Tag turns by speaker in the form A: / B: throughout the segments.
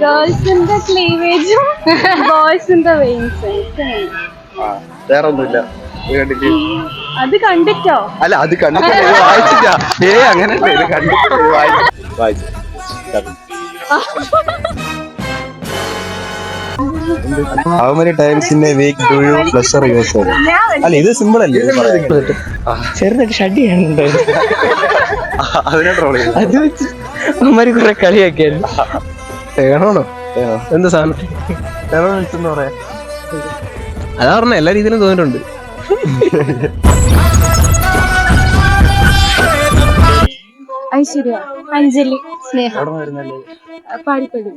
A: ഗേൾസിന്റെ ക്ലീവേജും ബോയ്സിന്റെ veins.
B: വേറെ ഒന്നുമില്ല.
A: അത് കണ്ടിട്ടോ?
B: അല്ല, അത് കണ്ടിട്ട് വായിച്ചില്ല. അങ്ങനെയല്ല, ഇത് കണ്ടിട്ട് വായിച്ചു. How many times in a week do you pleasure yourself? അല്ല, ഇത് സിമ്പിൾ അല്ലേ?
C: ചെറുതായിട്ട് ഷഡ് ചെയ്യാനുണ്ട്.
B: അതിനെ ട്രോൾ ചെയ്തു.
C: അത് വെച്ച് അമ്മമാര് കുറെ കളിയാക്കിയായിരുന്നു. വേണോണോ എന്താ സാധനം?
B: എന്ന് പറയാ.
C: അതാ പറഞ്ഞ എല്ലാ രീതിയിലും തോന്നിയിട്ടുണ്ട്.
A: ഐശ്വര്യ, അഞ്ജലി, സ്നേഹ, പാടിപ്പടി.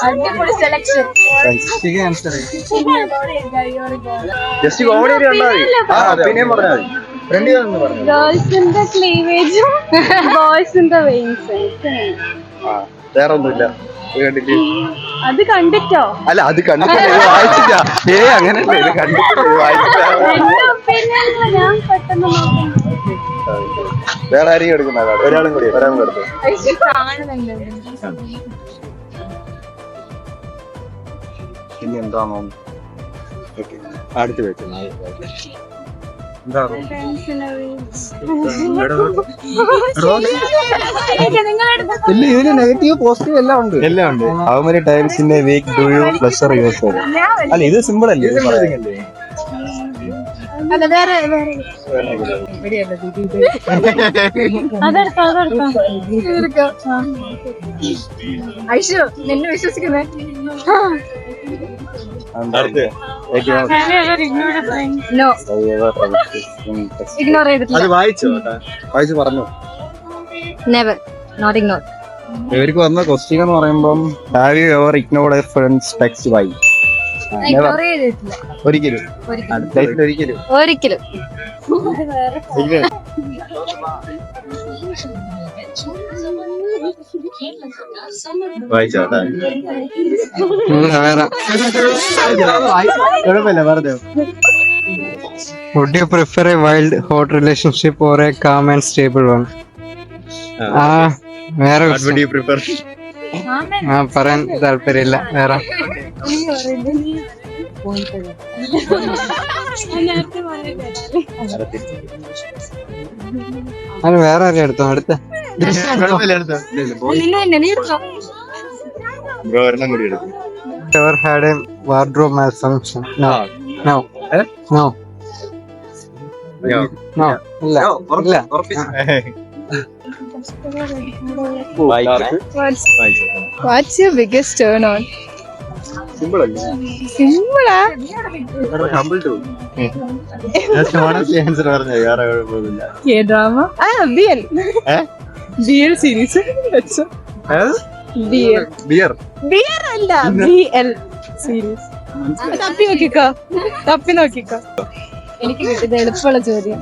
A: അടിപൊളി സെലക്ഷൻ.
B: ജസ്റ്റ് കോമഡി പിന്നെ പറഞ്ഞാൽ മതി.
A: ഗേൾസിന്റെ ക്ലീവേജും ബോയ്സിന്റെ വെയിൻസ്.
B: വേറെ ഒന്നുമില്ല.
A: അത് കണ്ടിട്ടോ?
B: അല്ല, അത് കണ്ടിട്ട് വായിച്ചില്ല. അങ്ങനെയല്ല, ഇത് കണ്ടിട്ട് വായിച്ചില്ല.
A: ഞാൻ പെട്ടെന്ന്
B: വേറെ ആരെയും എടുക്കുന്ന ഒരാളും കൂടി എടുത്തു. ഇനി എന്താണോ അടുത്ത് വെക്കുന്നത്?
C: ഇതിന് നെഗറ്റീവ് പോസിറ്റീവ് എല്ലാം ഉണ്ട്.
B: How many times in a week do you pleasure yourself? അല്ല, ഇത് സിമ്പിൾ അല്ലേ?
A: ഐശു, നിന്നെ വിശ്വസിക്കുന്നേ. ഇഗ്നോർ ചെയ്തിട്ടില്ല.
B: വായിച്ചു പറഞ്ഞു.
A: Never, not ignore.
B: ഇവർക്ക് വന്ന ക്വസ്റ്റ്യൻ എന്ന് പറയുമ്പം have you ever ignored a friend's text by? ഒരിക്കലും. വായിച്ചോട്ടെ. കുഴപ്പമില്ല, പറഞ്ഞോ.
D: Would you prefer a wild, hot relationship or a calm and stable one? വേറെ പറയാൻ താല്പര്യമില്ല. വേറെ അത് വേറെ ആരെയും എടുത്തോ? അടുത്ത ever had a wardrobe malfunction? No. ഇല്ല.
A: What's your biggest turn on?
B: Simple അല്ലേ?
A: സിമ്പിളാ?
B: ആൻസർ പറഞ്ഞ വേറെ കുഴപ്പമൊന്നുമില്ല.
A: K-drama? BL. BL series.
B: Beer
A: അല്ല, BL series. തപ്പി നോക്കിക്കോ. എനിക്ക് കിട്ടിയത് എളുപ്പമുള്ള ചോദ്യം.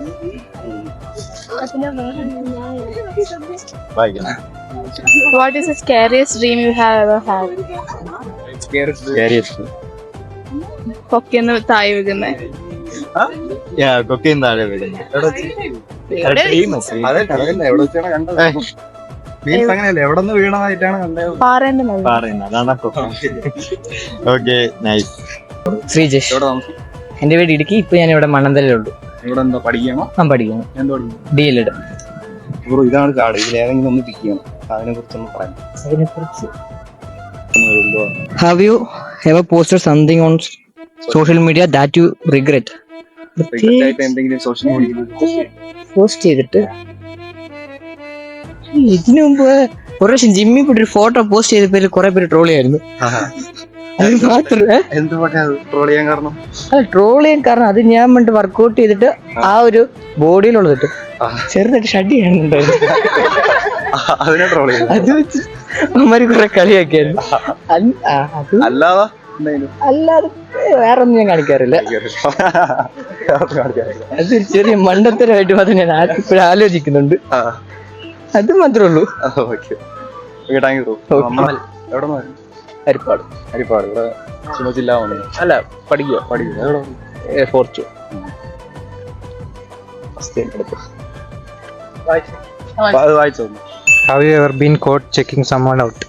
A: What is the scariest dream you have ever had? കൊക്കന്ന് താഴെ വീഴുന്നേ.
B: കൊക്കയും താഴെ വീഴുന്നു. അങ്ങനെയല്ല, എവിടെ നിന്ന് വീണതായിട്ടാണ് പറയുന്നത്. അതാണ്. Okay, nice.
C: ശ്രീജേഷ്, എന്റെ വീട് ഇടുക്കി. ഇപ്പൊ ഞാൻ ഇവിടെ മണ്ണന്തലുള്ളൂ.
B: ഇവിടെ എന്താ പഠിക്കണോ?
C: പഠിക്കണം. DLED.
B: ഇതാണ് കാർഡ്. ഇതിലേതെങ്കിലും ഒന്ന് പിക്ക് ചെയ്യണം. അതിനെ കുറിച്ചൊന്ന് പറയാം.
C: Have you ever posted something on social media that you regret?
B: എന്തെങ്കിലും സോഷ്യൽ മീഡിയയിൽ
C: പോസ്റ്റ് ചെയ്തിട്ട് ഇതിനു മുമ്പ് ഒരു പ്രാവശ്യം ജിമ്മിൽ പോയിട്ട് ഒരു ഫോട്ടോ പോസ്റ്റ് ചെയ്ത പേര് കുറെ പേര് ട്രോൾ ചെയ്യായിരുന്നു. അത് മാത്രമേ
B: ട്രോൾ ചെയ്യാൻ കാരണം
C: അത് ഞാൻ വേണ്ടി വർക്ക്ഔട്ട് ചെയ്തിട്ട് ആ ഒരു ബോഡിയിലുള്ളതിട്ട് ചെറുതായിട്ട് ഷഡ് ചെയ്യാനുണ്ടായിരുന്നു. അത് വെച്ച് അമ്മമാര് കുറെ കളിയാക്കിയായിരുന്നു. അല്ലാതെ വേറെ ഒന്നും ഞാൻ കാണിക്കാറില്ല. അത് ചെറിയ മണ്ടത്തരമായിട്ട് മാത്രം ഞാൻ ഇപ്പോഴും ആലോചിക്കുന്നുണ്ട്. അത് മാത്രമേ ഉള്ളൂ.
B: Okay thank you. എവിടെ നിന്ന്?
C: ഹരിപ്പാട്.
B: ഹരിപ്പാട്. ഇവിടെ ചുമ ജില്ല വന്നു.
C: അല്ല പഠിക്കുക.
B: പഠിക്കുന്നത് എവിടെ?
C: ഫോർച്ചു.
B: അത് വായിച്ചോ.
D: Have you ever been caught checking someone out?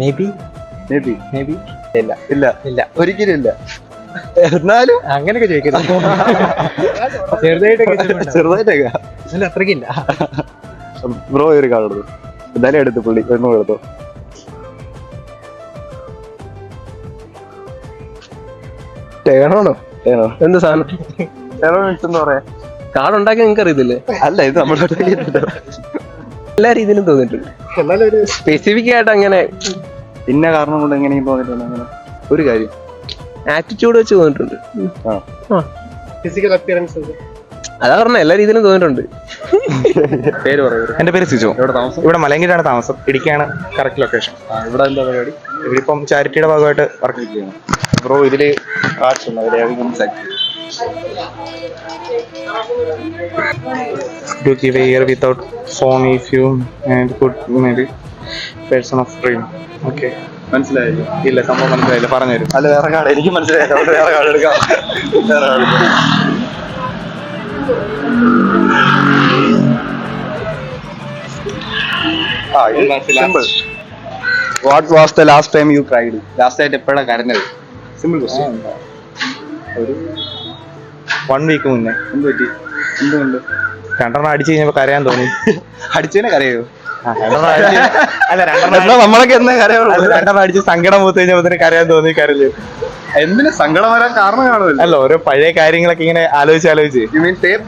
D: Maybe.
B: ഇല്ല ഇല്ല ഇല്ല ഒരിക്കലും ഇല്ല. എന്നാലും
D: അങ്ങനെയൊക്കെ ചോദിക്കുന്നത്
B: ചെറുതായിട്ടൊക്കെ
D: അത്രക്കില്ല.
B: ബ്രോ ഒരു കാർഡ് എടുത്തു. എന്തായാലും എടുത്തു പുള്ളി ഒന്നും എടുത്തോ.
C: ടേണാണോ? എന്ത് സാധനം?
B: എന്ന് പറയാ
C: കാർഡ് ഉണ്ടാക്കി നിങ്ങൾക്ക് അറിയത്തില്ലേ?
B: അല്ല ഇത് നമ്മുടെ
C: എല്ലാ രീതിയിലും തോന്നിയിട്ടുണ്ട്.
B: എന്നാലും ഒരു
C: സ്പെസിഫിക് ആയിട്ട് അങ്ങനെ
B: ഇന്ന കാരണം കൊണ്ട് എങ്ങനെയും തോന്നിയിട്ടുണ്ട് അങ്ങനെ ഒരു കാര്യം.
C: ആറ്റിറ്റ്യൂഡ് വെച്ച് തോന്നിയിട്ടുണ്ട്.
B: ഫിസിക്കൽ അപ്പിയറൻസ്
C: അതാ പറഞ്ഞ എല്ലാ രീതിയിലും തോന്നിയിട്ടുണ്ട്.
B: പേര് പറയൂ.
E: എന്റെ പേര് സിജോ.
B: എവിടെ താമസം?
E: ഇവിടെ മലയങ്കിലാണ് താമസം. ഇടുക്കിയാണ് കറക്റ്റ് ലൊക്കേഷൻ.
B: ഇവിടെ എന്താ പരിപാടി?
E: ഇവരിപ്പം ചാരിറ്റിയുടെ ഭാഗമായിട്ട് വർക്ക് ചെയ്യണം.
B: ബ്രോ ഇതില് കാർഡ്സ് ഉണ്ട്. അവരെ
E: to give a year without phone if you and could maybe person of dream. Okay.
B: മനസ്സിലായില്ല.
E: ഇല്ല സംഭവം മനസ്സിലായില്ല, പറഞ്ഞു തരും.
B: അല്ല വേറെ കാർഡ് എനിക്ക് മനസ്സിലായില്ല. വേറെ കാർഡ് എടുക്കാം. വേറെ card. Simple. What was the last time you cried? Last ആയിട്ട് എപ്പോഴാണ് കരഞ്ഞത്? Simple question. ഒരു
E: 1 week മുന്നേ.
B: എന്ത് പറ്റി? എന്തുകൊണ്ട്?
E: 2 അടിച്ചു കഴിഞ്ഞപ്പോ കരയാൻ തോന്നി.
B: അടിച്ചതിനെ കരയോ?
E: അല്ല
B: എന്നാ നമ്മളൊക്കെ എന്നാ കരയുള്ളൂ?
E: 2 അടിച്ച് സങ്കടം മൂത്ത് കഴിഞ്ഞപ്പോ കരയാൻ തോന്നി. കരഞ്ഞു.
B: എന്തിനു സങ്കടം വരാൻ കാരണം കാണുമല്ലോ.
E: അല്ല ഓരോ പഴയ കാര്യങ്ങളൊക്കെ ഇങ്ങനെ ആലോചിച്ച്
B: യു മീൻ ടേപ്പ്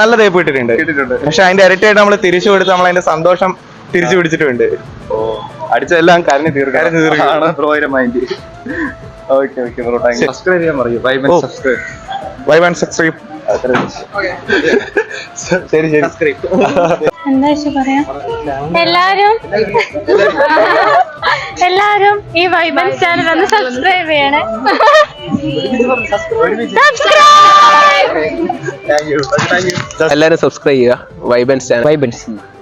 E: നല്ല തേപ്പ് ഇട്ടിട്ടുണ്ട്.
B: കേട്ടിട്ടുണ്ട്.
E: പക്ഷെ അതിന്റെ ഇരട്ടിയായിട്ട് നമ്മൾ തിരിച്ചു കൊടുത്ത് നമ്മൾ അതിന്റെ സന്തോഷം തിരിച്ചു പിടിച്ചിട്ടുണ്ട്.
B: അടിച്ചെല്ലാം കരഞ്ഞു
E: കരഞ്ഞു തീർക്കാം.
B: ആണ് ബ്രോയുടെ mind. Okay okay bro thank you. Subscribe ചെയ്യാൻ പറയൂ. സബ്സ്ക്രൈബ്.
E: Vibe and subscribe. ശരി ശരി.
A: എന്താ വെച്ചാ പറയാ, എല്ലാരും ഈ വൈബൻസ് ചാനൽ ഒന്ന് സബ്സ്ക്രൈബ് ചെയ്യണേ.
C: എല്ലാവരും സബ്സ്ക്രൈബ് ചെയ്യുക.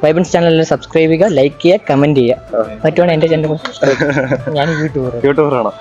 C: വൈബൻസ് ചാനൽ സബ്സ്ക്രൈബ് ചെയ്യുക, ലൈക്ക് ചെയ്യുക, കമന്റ് ചെയ്യുക. പറ്റുവാണെങ്കിൽ എന്റെ ചാനൽ ഞാൻ
B: യൂട്യൂബറാണോ?